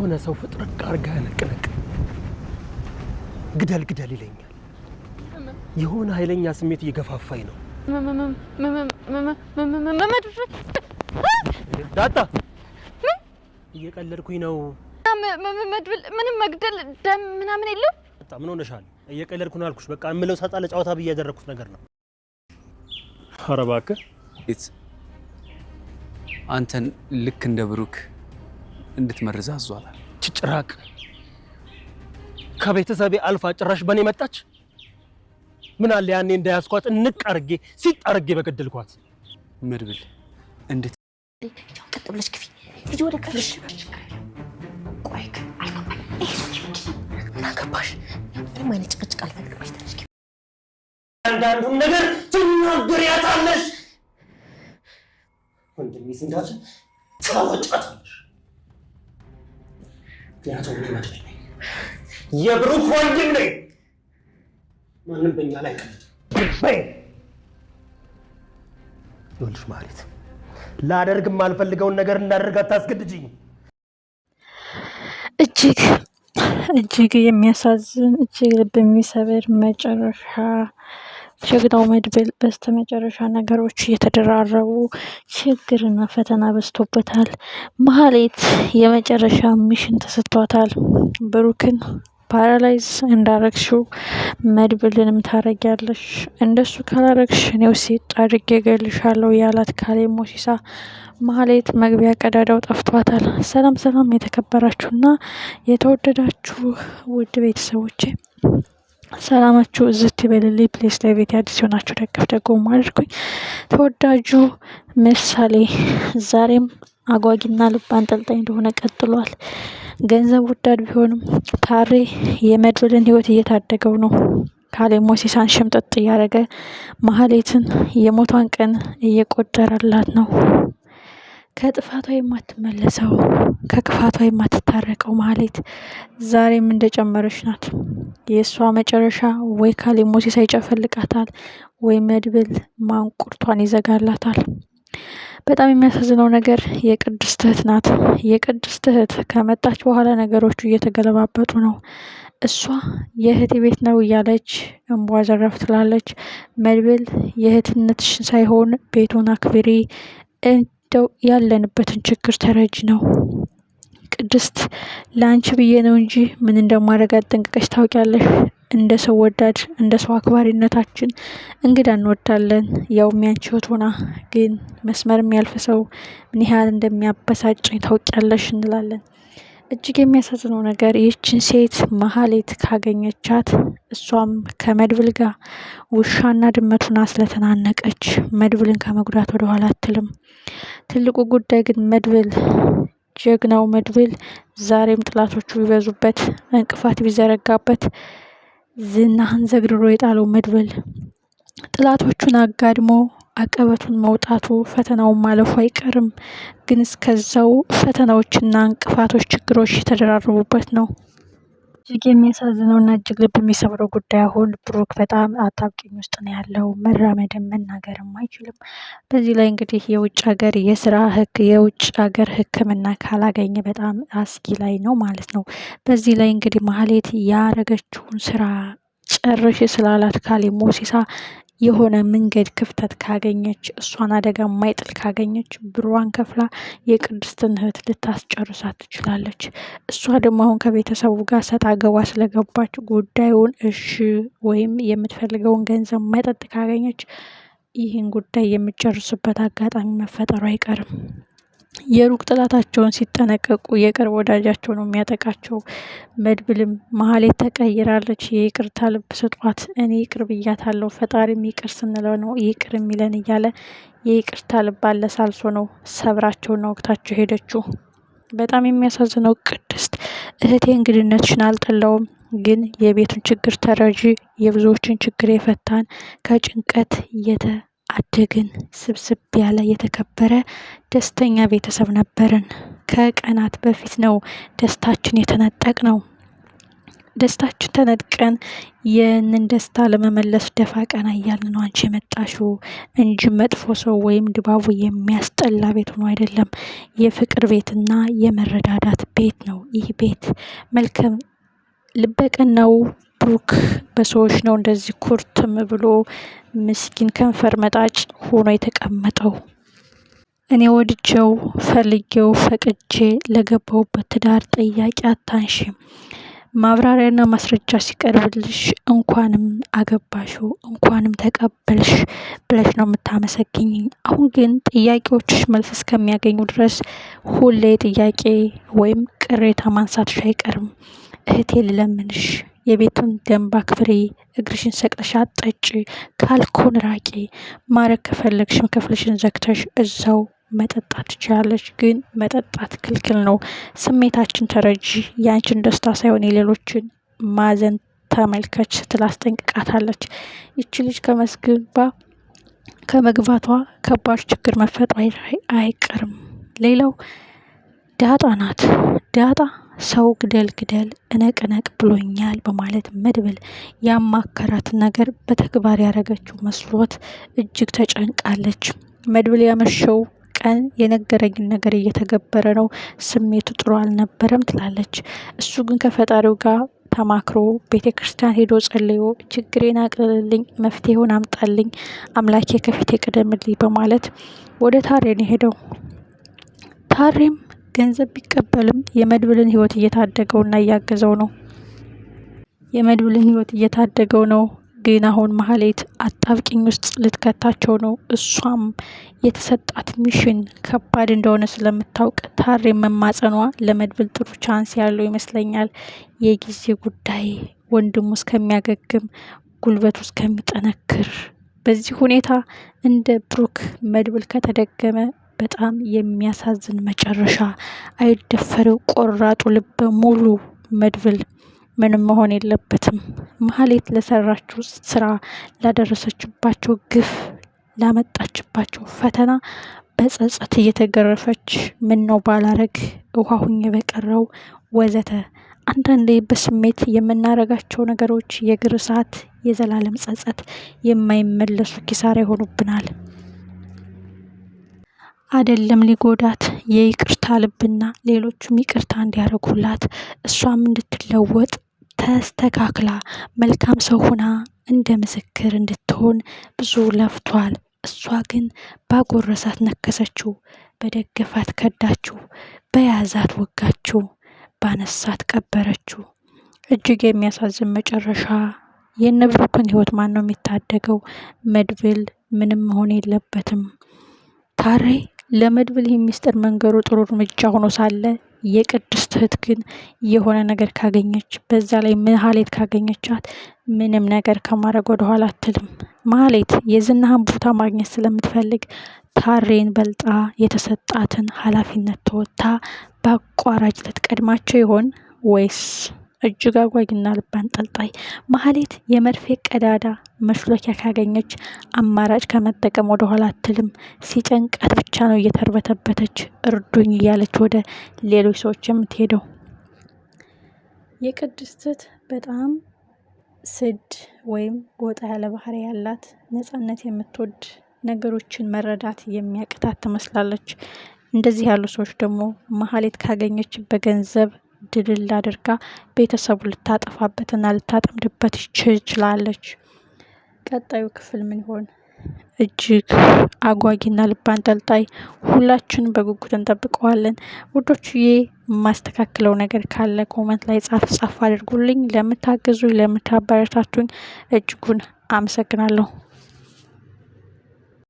የሆነ ሰው ፍጥረቅ አርጋ ነቅነቅ ግደል ግደል ይለኛል። የሆነ ኃይለኛ ስሜት እየገፋፋኝ ነው። ዳጣ እየቀለድኩኝ ነው። ምንም መግደል ደም ምናምን የለም። ዳጣ ምን ሆነሻል? እየቀለድኩ ነው አልኩሽ። በቃ እምለው ሳጣ ለጨዋታ ብዬ ያደረኩት ነገር ነው። ኧረ እባክህ አንተን ልክ እንደ ብሩክ እንድትመርዝ አዟታል። ጭራቅ ከቤተሰቤ አልፋ ጭራሽ በኔ መጣች። ምን አለ ያኔ እንዳያስኳት እንቅ አርጌ ሲጥ አርጌ በገደልኳት። መድብል እንዴት ቀጥ ብለሽ ክፊ ልጅ ወደ ክፍልሽ ቆይ ምን አገባሽ? ማን ጭቅጭቅ አልፈልግም። አይተሽ አንዳንዱን ነገር ትናገሪያታለሽ። ወንድሜ እንዳለ ታወጫታለሽ። ያተው ነው ማለት ነው። የብሩክ ወንድም ነኝ። ማንም በእኛ ላይ በይ ይኸውልሽ ማለት ላደርግ የማልፈልገውን ነገር እንዳደርግ አታስገድጂኝ። እጅግ የሚያሳዝን እጅግ ልብ የሚሰብር መጨረሻ። ጀግናው መድብል በስተመጨረሻ ነገሮች እየተደራረቡ ችግርና ፈተና በዝቶበታል። ማህሌት የመጨረሻ ሚሽን ተሰጥቷታል። ብሩክን ፓራላይዝ እንዳረግሽው መድብልንም ታረጊያለሽ። እንደሱ ካላረግሽ እኔው ሴት አድርጌ እገልሻለሁ ያላት ካሌብ ሞሲሳ ማህሌት መግቢያ ቀዳዳው ጠፍቷታል። ሰላም ሰላም፣ የተከበራችሁና የተወደዳችሁ ውድ ቤተሰቦቼ ሰላማችሁ እዝት ይበልልኝ። ፕሌስ ላይ ቤት አዲስ ሆናችሁ ደገፍ ደጎም አድርጉኝ። ተወዳጁ ምሳሌ ዛሬም አጓጊና ልብ አንጠልጣይ እንደሆነ ቀጥሏል። ገንዘብ ወዳድ ቢሆንም ታሬ የመድብልን ህይወት እየታደገው ነው። ካሌብ ሞሲሳን ሽምጥጥ እያደረገ ማህሌትን የሞቷን ቀን እየቆጠረላት ነው። ከጥፋቷ የማትመለሰው ከክፋቷ የማትታረቀው ማህሌት ዛሬም እንደጨመረች ናት። የእሷ መጨረሻ ወይ ካሌብ ሞሲሳ ይጨፈልቃታል ወይ መድብል ማንቁርቷን ይዘጋላታል። በጣም የሚያሳዝነው ነገር የቅድስት እህት ናት። የቅድስት እህት ከመጣች በኋላ ነገሮቹ እየተገለባበጡ ነው። እሷ የእህቴ ቤት ነው እያለች እንቧ ዘረፍ ትላለች። መድብል የእህትነትሽን ሳይሆን ቤቱን አክብሪ፣ እንደው ያለንበትን ችግር ተረጅ ነው። ቅድስት ለአንቺ ብዬ ነው እንጂ ምን እንደማደርግ ጠንቅቀሽ ታውቂያለሽ። እንደ ሰው ወዳድ እንደ ሰው አክባሪነታችን እንግዳ እንወዳለን። ያው የሚያንቺ ህይወት ሆና ግን መስመር የሚያልፍ ሰው ምን ያህል እንደሚያበሳጭኝ ታውቂያለሽ እንላለን። እጅግ የሚያሳዝነው ነገር ይህችን ሴት ማህሌት ካገኘቻት እሷም ከመድብል ጋር ውሻና ድመቱና ስለተናነቀች መድብልን ከመጉዳት ወደኋላ አትልም። ትልቁ ጉዳይ ግን መድብል ጀግናው መድብል ዛሬም ጥላቶቹ ቢበዙበት እንቅፋት ቢዘረጋበት ዝናህን ዘግድሮ የጣለው መድብል ጥላቶቹን አጋድሞ አቀበቱን መውጣቱ ፈተናውን ማለፉ አይቀርም። ግን እስከዛው ፈተናዎችና እንቅፋቶች ችግሮች የተደራረቡበት ነው። እጅግ የሚያሳዝነውና እጅግ ልብ የሚሰብረው ጉዳይ አሁን ብሩክ በጣም አጣብቂኝ ውስጥ ነው ያለው። መራመድም መናገርም አይችልም። በዚህ ላይ እንግዲህ የውጭ ሀገር የስራ የውጭ ሀገር ሕክምና ካላገኘ በጣም አስጊ ላይ ነው ማለት ነው። በዚህ ላይ እንግዲህ ማህሌት ያረገችውን ስራ ጨርሽ ስላላት ካሌብ ሞሲሳ የሆነ መንገድ ክፍተት ካገኘች እሷን አደጋ ማይጥል ካገኘች ብሯን ከፍላ የቅድስትን እህት ልታስጨርሳት ትችላለች። እሷ ደግሞ አሁን ከቤተሰቡ ጋር ሰጣ ገባ ስለገባች ጉዳዩን እሺ ወይም የምትፈልገውን ገንዘብ መጠጥ ካገኘች ይህን ጉዳይ የምትጨርስበት አጋጣሚ መፈጠሩ አይቀርም። የሩቅ ጥላታቸውን ሲጠነቀቁ የቅርብ ወዳጃቸው ነው የሚያጠቃቸው። መድብልም ማህሌት ተቀይራለች፣ የይቅርታ ልብ ስጧት፣ እኔ ይቅር ብያታለሁ፣ ፈጣሪም ይቅር ስንለው ነው ይቅር የሚለን እያለ የይቅርታ ልብ አለሳልሶ ነው ሰብራቸውና ወቅታቸው ሄደችው። በጣም የሚያሳዝነው ቅድስት እህቴ እንግድነትሽን አልጠላውም፣ ግን የቤቱን ችግር ተረጂ፣ የብዙዎችን ችግር የፈታን ከጭንቀት አደግን ስብስብ ያለ የተከበረ ደስተኛ ቤተሰብ ነበርን። ከቀናት በፊት ነው ደስታችን የተነጠቅ ነው። ደስታችን ተነጥቀን ይህንን ደስታ ለመመለስ ደፋ ቀና እያልን ነው አንቺ የመጣሽው እንጂ መጥፎ ሰው ወይም ድባቡ የሚያስጠላ ቤት ሆኖ አይደለም። የፍቅር ቤትና የመረዳዳት ቤት ነው ይህ ቤት። መልካም ልበቀናው ብሩክ በሰዎች ነው እንደዚህ ኩርትም ብሎ ምስኪን ከንፈር መጣጭ ሆኖ የተቀመጠው። እኔ ወድጄው ፈልጌው ፈቅጄ ለገባውበት ትዳር ጥያቄ አታንሺም። ማብራሪያና ማስረጃ ሲቀርብልሽ እንኳንም አገባሽው እንኳንም ተቀበልሽ ብለሽ ነው የምታመሰግኝ። አሁን ግን ጥያቄዎችሽ መልስ እስከሚያገኙ ድረስ ሁሌ ጥያቄ ወይም ቅሬታ ማንሳትሽ አይቀርም። እህቴ ልለምንሽ፣ የቤቱን ደንብ አክብሪ፣ እግርሽን ሰቅለሽ አጠጪ፣ ካልኮን ራቂ። ማረግ ከፈለግሽም ክፍልሽን ዘግተሽ እዛው መጠጣት ትችላለች፣ ግን መጠጣት ክልክል ነው። ስሜታችን ተረጂ፣ ያንቺን ደስታ ሳይሆን የሌሎችን ማዘን ተመልከች ስትል አስጠንቅቃታለች። ይቺ ልጅ ከመግባቷ ከባድ ችግር መፈጠሩ አይቀርም። ሌላው ዳጣ ናት። ዳጣ ሰው ግደል ግደል እነቅ እነቅ ብሎኛል በማለት መድብል ያማከራትን ነገር በተግባር ያደረገችው መስሎት እጅግ ተጨንቃለች። መድብል ያመሸው ቀን የነገረኝን ነገር እየተገበረ ነው፣ ስሜቱ ጥሩ አልነበረም ትላለች። እሱ ግን ከፈጣሪው ጋር ተማክሮ ቤተ ክርስቲያን ሄዶ ጸልዮ ችግሬን አቅልልልኝ፣ መፍትሄውን አምጣልኝ፣ አምላኬ ከፊቴ ቅደምልኝ በማለት ወደ ታሬን የሄደው። ታሬም ገንዘብ ቢቀበልም የመድብልን ህይወት እየታደገውና እያገዘው ነው። የመድብልን ህይወት እየታደገው ነው። ግን አሁን ማህሌት አጣብቂኝ ውስጥ ልትከታቸው ነው። እሷም የተሰጣት ሚሽን ከባድ እንደሆነ ስለምታውቅ ታሬ መማጸኗ ለመድብል ጥሩ ቻንስ ያለው ይመስለኛል። የጊዜ ጉዳይ፣ ወንድሙ እስከሚያገግም፣ ጉልበቱ እስከሚጠነክር። በዚህ ሁኔታ እንደ ብሩክ መድብል ከተደገመ በጣም የሚያሳዝን መጨረሻ፣ አይደፈረው ቆራጡ ልበ ሙሉ መድብል ምንም መሆን የለበትም። ማህሌት ለሰራችው ስራ፣ ላደረሰችባቸው ግፍ፣ ላመጣችባቸው ፈተና በጸጸት እየተገረፈች ምን ነው ባላረግ፣ ውሃ ሁኜ በቀረው ወዘተ። አንዳንዴ በስሜት የምናረጋቸው ነገሮች የእግር እሳት፣ የዘላለም ጸጸት፣ የማይመለሱ ኪሳራ ይሆኑብናል። አይደለም ሊጎዳት የይቅርታ ልብና ሌሎችም ይቅርታ እንዲያደርጉላት እሷም እንድትለወጥ ተስተካክላ መልካም ሰው ሆና እንደ ምስክር እንድትሆን ብዙ ለፍቷል። እሷ ግን ባጎረሳት ነከሰችው፣ በደገፋት ከዳችው፣ በያዛት ወጋችው፣ ባነሳት ቀበረችው። እጅግ የሚያሳዝን መጨረሻ። የነብሩክን ህይወት ማን ነው የሚታደገው? መድብል ምንም መሆን የለበትም። ታሬ ለመድብል ይህ ሚስጥር መንገሩ ጥሩ እርምጃ ሆኖ ሳለ የቅድስት እህት ግን የሆነ ነገር ካገኘች፣ በዛ ላይ ማህሌት ካገኘቻት ምንም ነገር ከማድረግ ወደ ኋላ አትልም። ማህሌት የዝናህን ቦታ ማግኘት ስለምትፈልግ ታሬን በልጣ የተሰጣትን ኃላፊነት ተወጥታ በአቋራጭ ልትቀድማቸው ይሆን ወይስ? እጅግ አጓጊና ልብ አንጠልጣይ። ማህሌት የመርፌ ቀዳዳ መሽሎኪያ ካገኘች አማራጭ ከመጠቀም ወደ ኋላ አትልም። ሲጨንቃት ብቻ ነው እየተርበተበተች እርዱኝ እያለች ወደ ሌሎች ሰዎች የምትሄደው። የቅድስት በጣም ስድ ወይም ወጣ ያለ ባህሪ ያላት፣ ነጻነት የምትወድ፣ ነገሮችን መረዳት የሚያቅታት ትመስላለች። እንደዚህ ያሉ ሰዎች ደግሞ ማህሌት ካገኘች በገንዘብ ድልል አድርጋ ቤተሰቡ ልታጠፋበትና ልታጠምድበት ይችላለች። ቀጣዩ ክፍል ምን ይሆን? እጅግ አጓጊና ልብ አንጠልጣይ፣ ሁላችንም በጉጉት እንጠብቀዋለን። ውዶችዬ የማስተካክለው ነገር ካለ ኮመንት ላይ ጻፍ አድርጉልኝ። ለምታግዙኝ፣ ለምታበረታቱኝ እጅጉን አመሰግናለሁ።